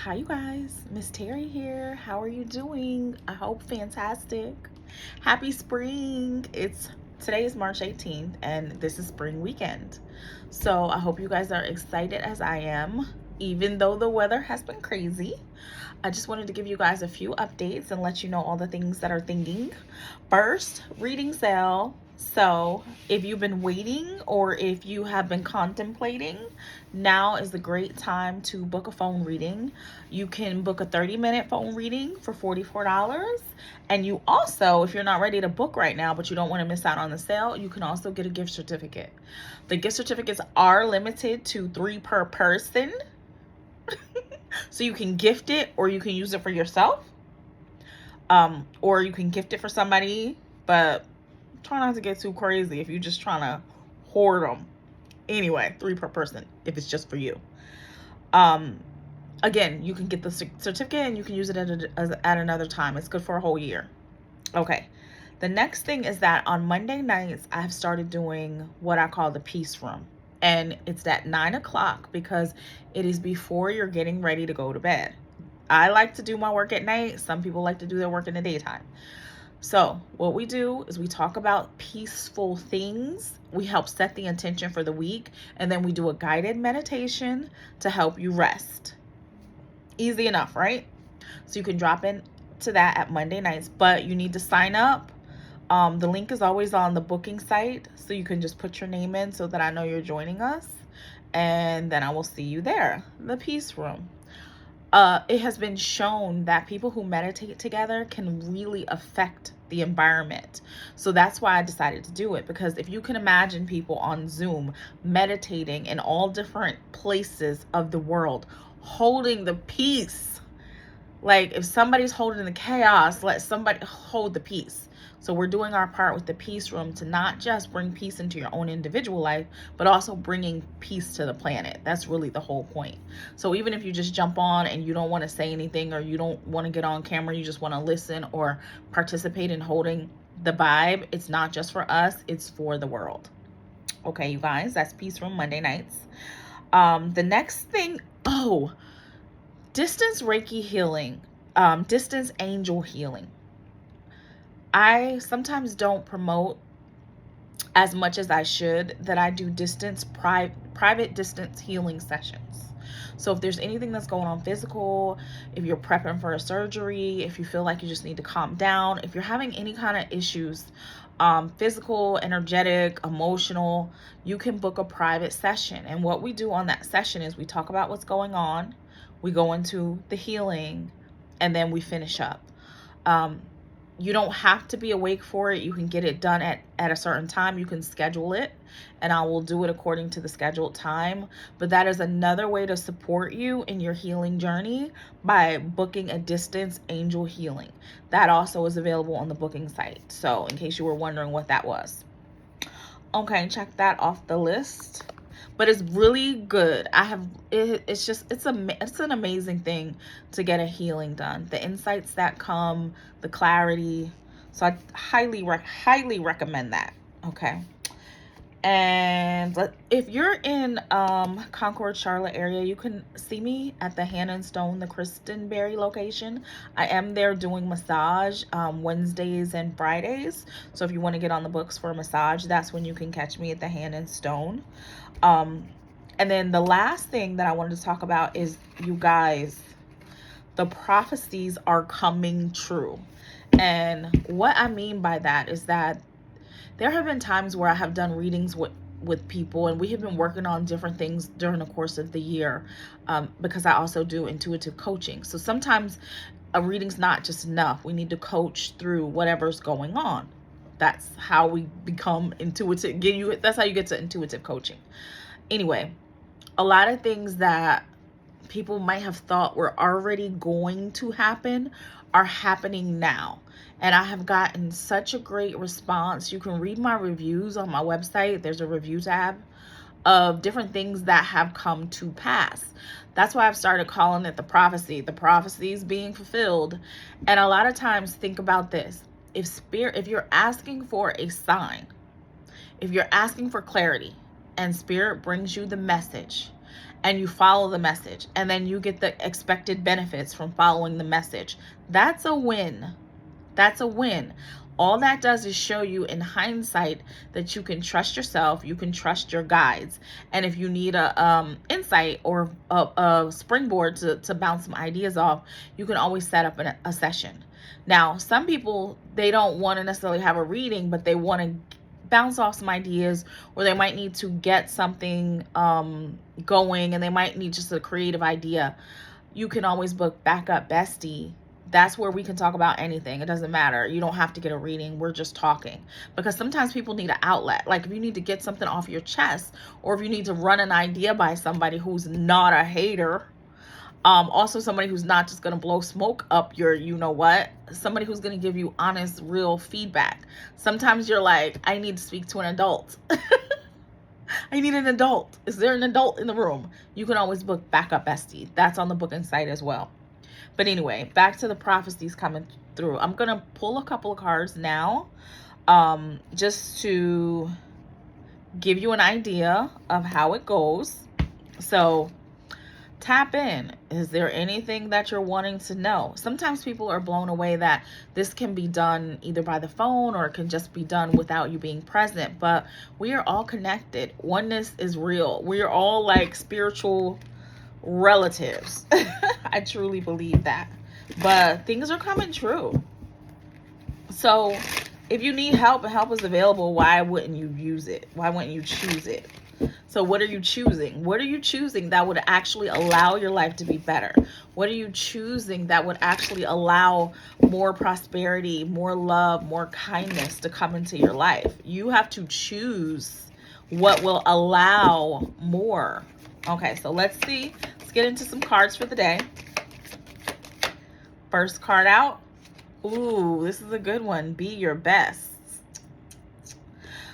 Hi, you guys. Miss Terry here. How are you doing? I hope fantastic. Happy spring. Today is March 18th and this is spring weekend. So I hope you guys are excited as I am, even though the weather has been crazy. I just wanted to give you guys a few updates and let you know all the things that are thinking. First, reading sale. So if you've been waiting or if you have been contemplating, now is the great time to book a phone reading. You can book a 30-minute phone reading for $44. And you also, if you're not ready to book right now, but you don't want to miss out on the sale, you can also get a gift certificate. The gift certificates are limited to 3 per person. So you can gift it or you can use it for yourself. Or you can gift it for somebody, but try not to get too crazy if you're just trying to hoard them. Anyway, 3 per person if it's just for you. Again, you can get the certificate and you can use it at another time. It's good for a whole year. Okay. The next thing is that on Monday nights, I have started doing what I call the peace room. And it's at 9 o'clock because it is before you're getting ready to go to bed. I like to do my work at night. Some people like to do their work in the daytime. So what we do is we talk about peaceful things. We help set the intention for the week. And then we do a guided meditation to help you rest. Easy enough, right? So you can drop in to that at Monday nights, but you need to sign up. The link is always on the booking site, so you can just put your name in so that I know you're joining us, and then I will see you there. The peace room. It has been shown that people who meditate together can really affect the environment. So that's why I decided to do it, because if you can imagine people on Zoom meditating in all different places of the world, holding the peace. Like if somebody's holding the chaos, let somebody hold the peace. So we're doing our part with the peace room to not just bring peace into your own individual life, but also bringing peace to the planet. That's really the whole point. So even if you just jump on and you don't want to say anything, or you don't want to get on camera, you just want to listen or participate in holding the vibe, it's not just for us, it's for the world. Okay, you guys, that's peace room Monday nights. The next thing, distance Reiki healing, distance angel healing. I sometimes don't promote as much as I should that I do private distance healing sessions. So if there's anything that's going on physical, if you're prepping for a surgery, if you feel like you just need to calm down, if you're having any kind of issues, physical, energetic, emotional, you can book a private session. And what we do on that session is we talk about what's going on, we go into the healing, and then we finish up. You don't have to be awake for it. You can get it done at a certain time. You can schedule it, and I will do it according to the scheduled time. But that is another way to support you in your healing journey, by booking a distance angel healing. That also is available on the booking site. So in case you were wondering what that was. Okay, check that off the list. But it's really good. It's an amazing thing to get a healing done. The insights that come, the clarity. So I highly recommend that. Okay. And if you're in Concord, Charlotte area, you can see me at the Hannah and Stone, the Kristenberry location. I am there doing massage Wednesdays and Fridays. So if you want to get on the books for a massage, that's when you can catch me at the Hannah and Stone. And then the last thing that I wanted to talk about is, you guys, the prophecies are coming true. And what I mean by that is that there have been times where I have done readings with people, and we have been working on different things during the course of the year, because I also do intuitive coaching. So sometimes a reading's not just enough. We need to coach through whatever's going on. That's how we become intuitive. That's how you get to intuitive coaching. Anyway, a lot of things that people might have thought were already going to happen are happening now. And I have gotten such a great response. You can read my reviews on my website. There's a review tab of different things that have come to pass. That's why I've started calling it the prophecies being fulfilled. And a lot of times, think about this. If you're asking for a sign, if you're asking for clarity, and spirit brings you the message, and you follow the message, and then you get the expected benefits from following the message. That's a win. That's a win. All that does is show you in hindsight that you can trust yourself, you can trust your guides. And if you need a insight or a springboard to bounce some ideas off, you can always set up a session. Now, some people, they don't want to necessarily have a reading, but they want to bounce off some ideas, or they might need to get something going, and they might need just a creative idea. You can always book Backup Bestie. That's where we can talk about anything. It doesn't matter. You don't have to get a reading. We're just talking. Because sometimes people need an outlet. Like if you need to get something off your chest, or if you need to run an idea by somebody who's not a hater. Also somebody who's not just going to blow smoke up your, you know what, somebody who's going to give you honest, real feedback. Sometimes you're like, I need to speak to an adult. I need an adult. Is there an adult in the room? You can always book Backup Bestie. That's on the booking site as well. But anyway, back to the prophecies coming through. I'm going to pull a couple of cards now, just to give you an idea of how it goes. So tap in. Is there anything that you're wanting to know? Sometimes people are blown away that this can be done either by the phone, or it can just be done without you being present. But we are all connected. Oneness is real. We are all like spiritual relatives. I truly believe that. But things are coming true. So if you need help and help is available, why wouldn't you use it? Why wouldn't you choose it? So what are you choosing? What are you choosing that would actually allow your life to be better? What are you choosing that would actually allow more prosperity, more love, more kindness to come into your life? You have to choose what will allow more. Okay, so let's see. Let's get into some cards for the day. First card out. Ooh, this is a good one. Be your best.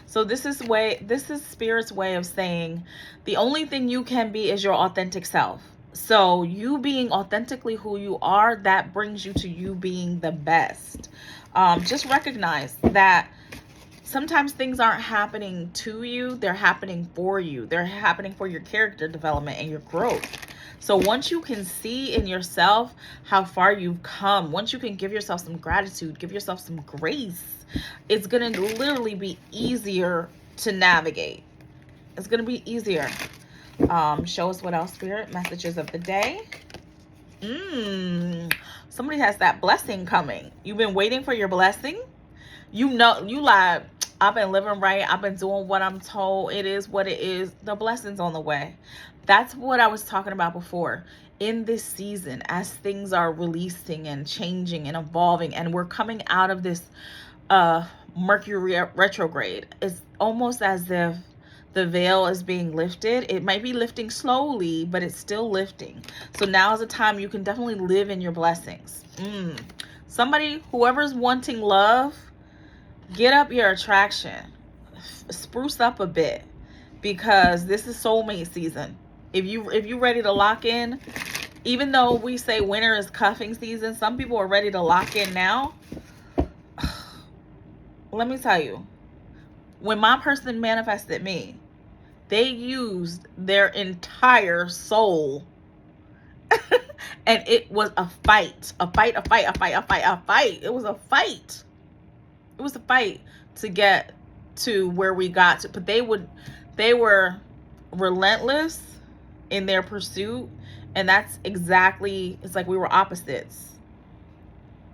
So this is Spirit's way of saying the only thing you can be is your authentic self. So you being authentically who you are, that brings you to you being the best. Just recognize that sometimes things aren't happening to you, they're happening for you. They're happening for your character development and your growth. So once you can see in yourself how far you've come, once you can give yourself some gratitude, give yourself some grace, it's going to literally be easier to navigate. It's going to be easier. Show us what else, Spirit. Messages of the day. Somebody has that blessing coming. You've been waiting for your blessing. You know, you like, I've been living right. I've been doing what I'm told. It is what it is. The blessing's on the way. That's what I was talking about before. In this season, as things are releasing and changing and evolving, and we're coming out of this Mercury retrograde, it's almost as if the veil is being lifted. It might be lifting slowly, but it's still lifting. So now is a time you can definitely live in your blessings. Somebody, whoever's wanting love, get up your attraction. Spruce up a bit, because this is soulmate season. If you ready to lock in, even though we say winter is cuffing season, some people are ready to lock in now. Let me tell you, when my person manifested me, they used their entire soul. And it was a fight. It was a fight. It was a fight to get to where we got to. But they were relentless in their pursuit. And that's exactly, it's like we were opposites.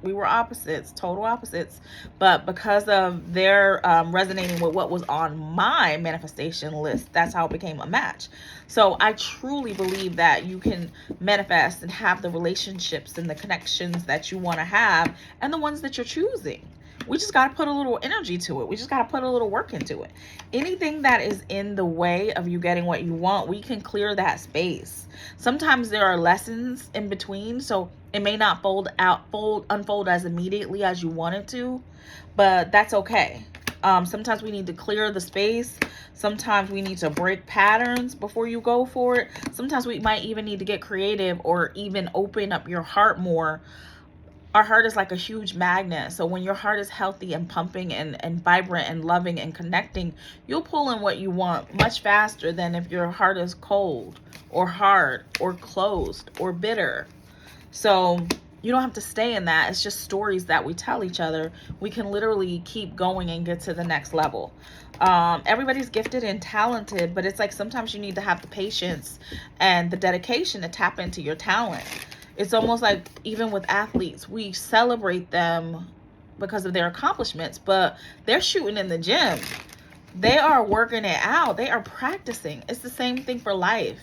We were opposites, total opposites. But because of their resonating with what was on my manifestation list, that's how it became a match. So I truly believe that you can manifest and have the relationships and the connections that you want to have, and the ones that you're choosing. We just got to put a little energy to it. We just got to put a little work into it. Anything that is in the way of you getting what you want, we can clear that space. Sometimes there are lessons in between, so it may not unfold as immediately as you want it to, but that's okay. Sometimes we need to clear the space. Sometimes we need to break patterns before you go for it. Sometimes we might even need to get creative, or even open up your heart more Our heart is like a huge magnet. So when your heart is healthy and pumping and vibrant and loving and connecting, you'll pull in what you want much faster than if your heart is cold or hard or closed or bitter. So you don't have to stay in that. It's just stories that we tell each other. We can literally keep going and get to the next level. Everybody's gifted and talented, but it's like sometimes you need to have the patience and the dedication to tap into your talent. It's almost like even with athletes, we celebrate them because of their accomplishments, but they're shooting in the gym. They are working it out. They are practicing. It's the same thing for life.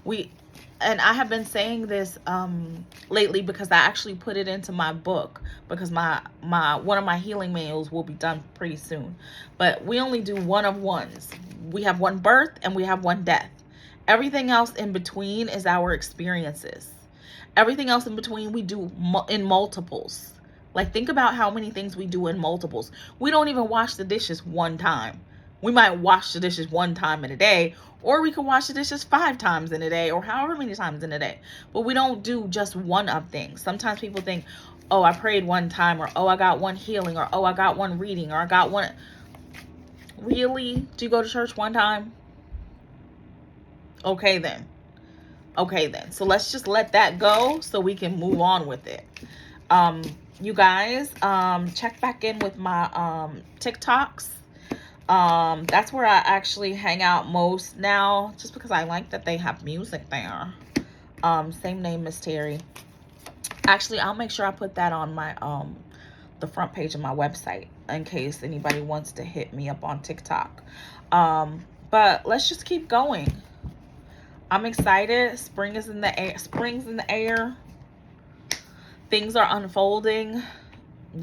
And I have been saying this lately because I actually put it into my book, because my one of my healing manuals will be done pretty soon. But we only do one of ones. We have one birth and we have one death. Everything else in between is our experiences. Everything else in between we do in multiples. Like, think about how many things we do in multiples. We don't even wash the dishes one time. We might wash the dishes one time in a day, or we could wash the dishes 5 times in a day, or however many times in a day. But we don't do just one of things. Sometimes people think, oh, I prayed one time, or oh, I got one healing, or oh, I got one reading, or I got one. Really? Do you go to church one time? Okay then. So let's just let that go so we can move on with it. You guys, check back in with my TikToks. That's where I actually hang out most now, just because I like that they have music there. Same name, Miss Terry. Actually, I'll make sure I put that on my the front page of my website in case anybody wants to hit me up on TikTok. But let's just keep going. I'm excited. Spring is in the air. Spring's in the air. Things are unfolding.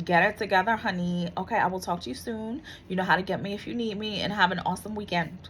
Get it together, honey. Okay, I will talk to you soon. You know how to get me if you need me, and have an awesome weekend.